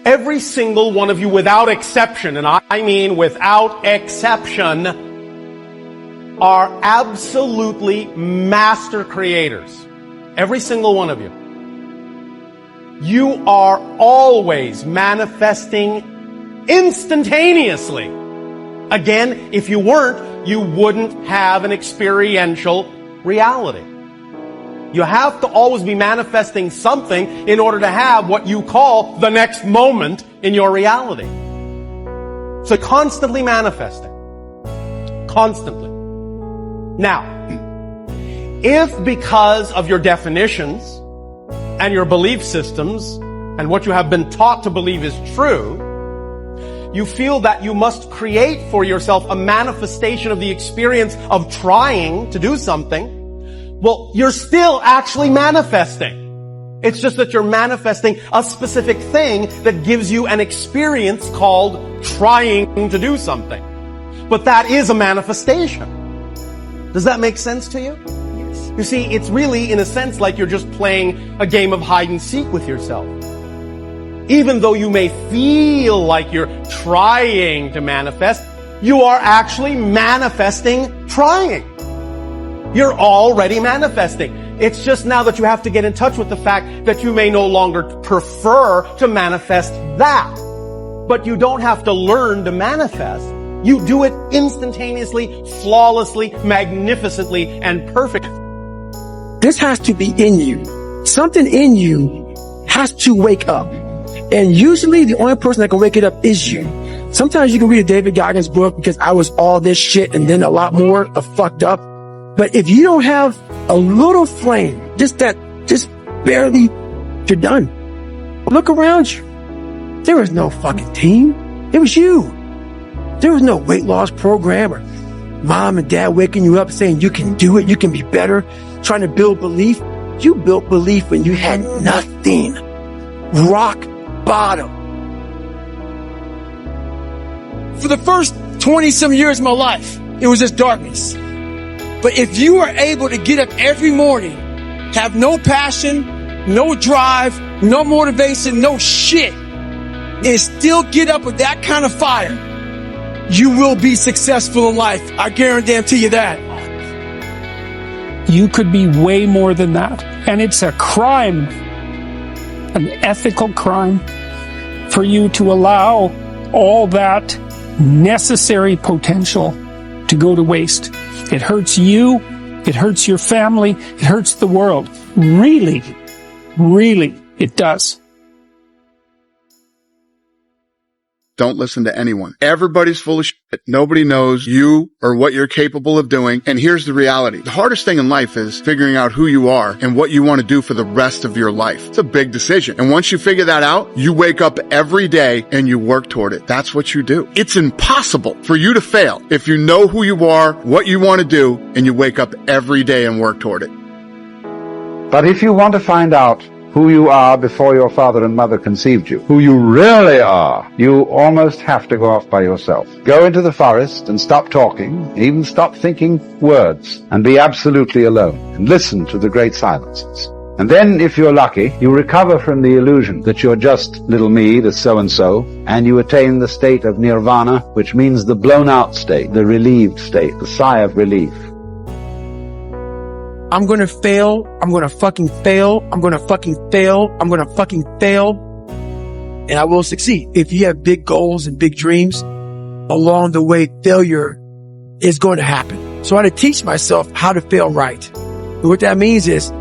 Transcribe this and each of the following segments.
Every single one of you, without exception, and I mean without exception, are absolutely master creators. Every single one of you. You are always manifesting instantaneously. Again, if you weren't, you wouldn't have an experiential reality. You have to always be manifesting something in order to have what you call the next moment in your reality. So constantly manifesting. Constantly. Now, if because of your definitions and your belief systems and what you have been taught to believe is true, you feel that you must create for yourself a manifestation of the experience of trying to do something, well, you're still actually manifesting. It's just that you're manifesting a specific thing that gives you an experience called trying to do something. But that is a manifestation. Does that make sense to you? Yes. You see, it's really, in a sense, like you're just playing a game of hide and seek with yourself. Even though you may feel like you're trying to manifest, you are actually manifesting trying. You're already manifesting. It's just now that you have to get in touch with the fact that you may no longer prefer to manifest that. But you don't have to learn to manifest. You do it instantaneously, flawlessly, magnificently, and perfectly. This has to be in you. Something in you has to wake up. And usually the only person that can wake it up is you. Sometimes you can read a David Goggins book because I was all this shit and then a lot more of fucked up. But if you don't have a little flame, just barely, you're done. Look around you. There was no fucking team. It was you. There was no weight loss program or mom and dad waking you up saying you can do it, you can be better, trying to build belief. You built belief when you had nothing. Rock bottom. For the first 20-some years of my life, it was just darkness. But if you are able to get up every morning, have no passion, no drive, no motivation, no shit, and still get up with that kind of fire, you will be successful in life. I guarantee you that. You could be way more than that. And it's a crime, an ethical crime, for you to allow all that necessary potential to go to waste. It hurts you, it hurts your family, it hurts the world. Really, really, it does. Don't listen to anyone. Everybody's full of shit. Nobody knows you or what you're capable of doing. And here's the reality. The hardest thing in life is figuring out who you are and what you want to do for the rest of your life. It's a big decision. And once you figure that out, you wake up every day and you work toward it. That's what you do. It's impossible for you to fail if you know who you are, what you want to do, and you wake up every day and work toward it. But if you want to find out who you are before your father and mother conceived you, who you really are, you almost have to go off by yourself. Go into the forest and stop talking, even stop thinking words, and be absolutely alone, and listen to the great silences. And then, if you're lucky, you recover from the illusion that you're just little me, the so-and-so, and you attain the state of nirvana, which means the blown-out state, the relieved state, the sigh of relief. I'm gonna fail. I'm gonna fucking fail. I'm gonna fucking fail. I'm gonna fucking fail. And I will succeed. If you have big goals and big dreams, along the way, failure is going to happen. So I had to teach myself how to fail right. And what that means is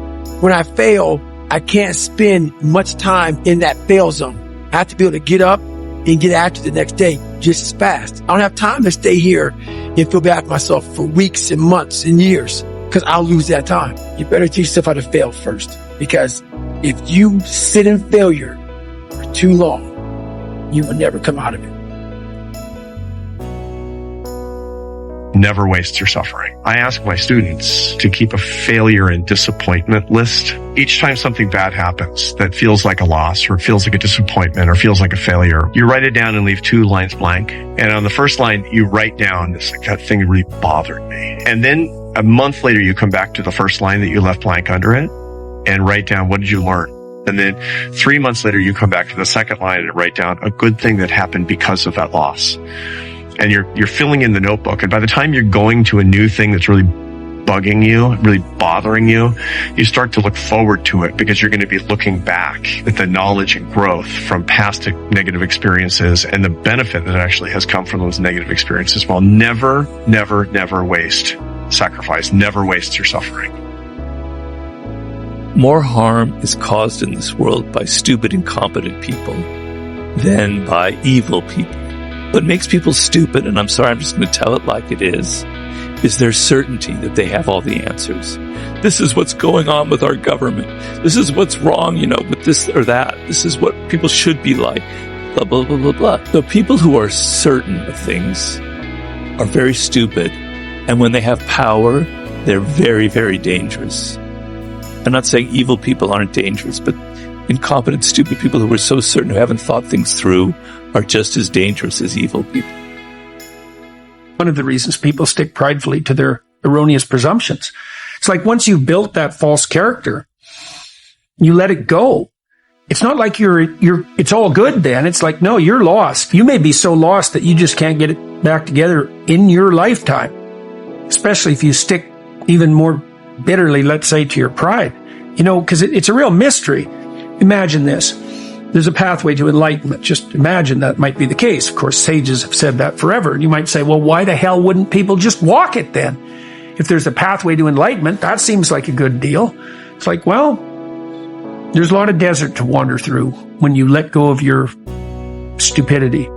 when I fail, I can't spend much time in that fail zone. I have to be able to get up and get after the next day just as fast. I don't have time to stay here and feel bad for myself for weeks and months and years, because I'll lose that time. You better teach yourself how to fail first, because if you sit in failure for too long, you will never come out of it. Never waste your suffering. I ask my students to keep a failure and disappointment list. Each time something bad happens that feels like a loss or feels like a disappointment or feels like a failure, you write it down and leave 2 lines blank. And on the first line, you write down, this, like, that thing really bothered me. And then a month later, you come back to the first line that you left blank under it and write down, what did you learn? And then 3 months later, you come back to the second line and write down a good thing that happened because of that loss. And you're filling in the notebook. And by the time you're going to a new thing that's really bugging you, really bothering you, you start to look forward to it because you're going to be looking back at the knowledge and growth from past negative experiences and the benefit that actually has come from those negative experiences. Well, never, never, never waste sacrifice. Never waste your suffering. More harm is caused in this world by stupid, incompetent people than by evil people. What makes people stupid, and I'm sorry, I'm just going to tell it like it is their certainty that they have all the answers. This is what's going on with our government. This is what's wrong, with this or that. This is what people should be like. Blah, blah, blah, blah, blah. The people who are certain of things are very stupid. And when they have power, they're very, very dangerous. I'm not saying evil people aren't dangerous, but incompetent, stupid people who are so certain, who haven't thought things through, are just as dangerous as evil people. One of the reasons people stick pridefully to their erroneous presumptions. It's like once you've built that false character, you let it go. It's not like it's all good then. It's like, no, you're lost. You may be so lost that you just can't get it back together in your lifetime. Especially if you stick even more bitterly, let's say, to your pride. Because it's a real mystery. Imagine this. There's a pathway to enlightenment. Just imagine that might be the case. Of course, sages have said that forever. And you might say, well, why the hell wouldn't people just walk it then? If there's a pathway to enlightenment, that seems like a good deal. It's like, well, there's a lot of desert to wander through when you let go of your stupidity.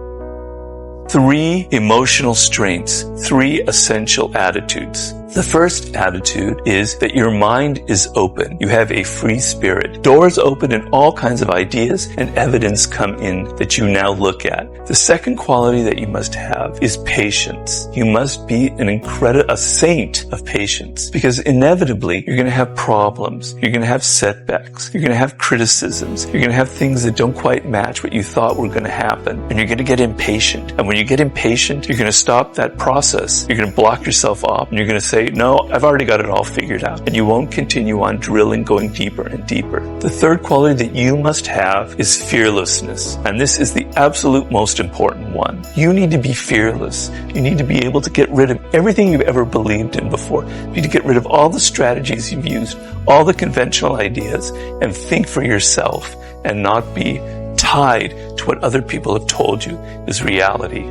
3 emotional strengths, 3 essential attitudes. The first attitude is that your mind is open. You have a free spirit. Doors open and all kinds of ideas and evidence come in that you now look at. The second quality that you must have is patience. You must be a saint of patience, because inevitably you're going to have problems. You're going to have setbacks. You're going to have criticisms. You're going to have things that don't quite match what you thought were going to happen. And you're going to get impatient. And when you get impatient, you're going to stop that process. You're going to block yourself off and you're going to say, no, I've already got it all figured out. And you won't continue on drilling, going deeper and deeper. The third quality that you must have is fearlessness. And this is the absolute most important one. You need to be fearless. You need to be able to get rid of everything you've ever believed in before. You need to get rid of all the strategies you've used, all the conventional ideas, and think for yourself and not be tied to what other people have told you is reality.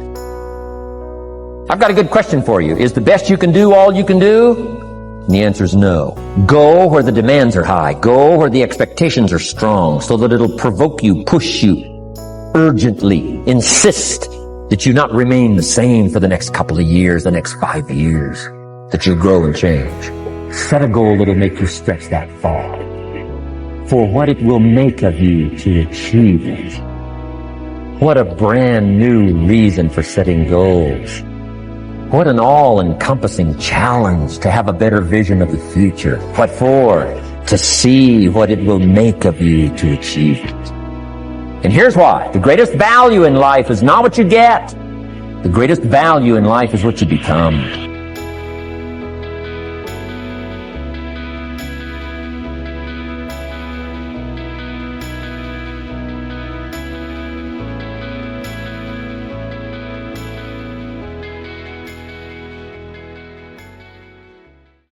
I've got a good question for you. Is the best you can do all you can do? And the answer is no. Go where the demands are high. Go where the expectations are strong so that it'll provoke you, push you, urgently insist that you not remain the same for the next couple of years, the next 5 years, that you grow and change. Set a goal that'll make you stretch that far for what it will make of you to achieve it. What a brand new reason for setting goals. What an all-encompassing challenge to have a better vision of the future. What for? To see what it will make of you to achieve it. And here's why. The greatest value in life is not what you get. The greatest value in life is what you become.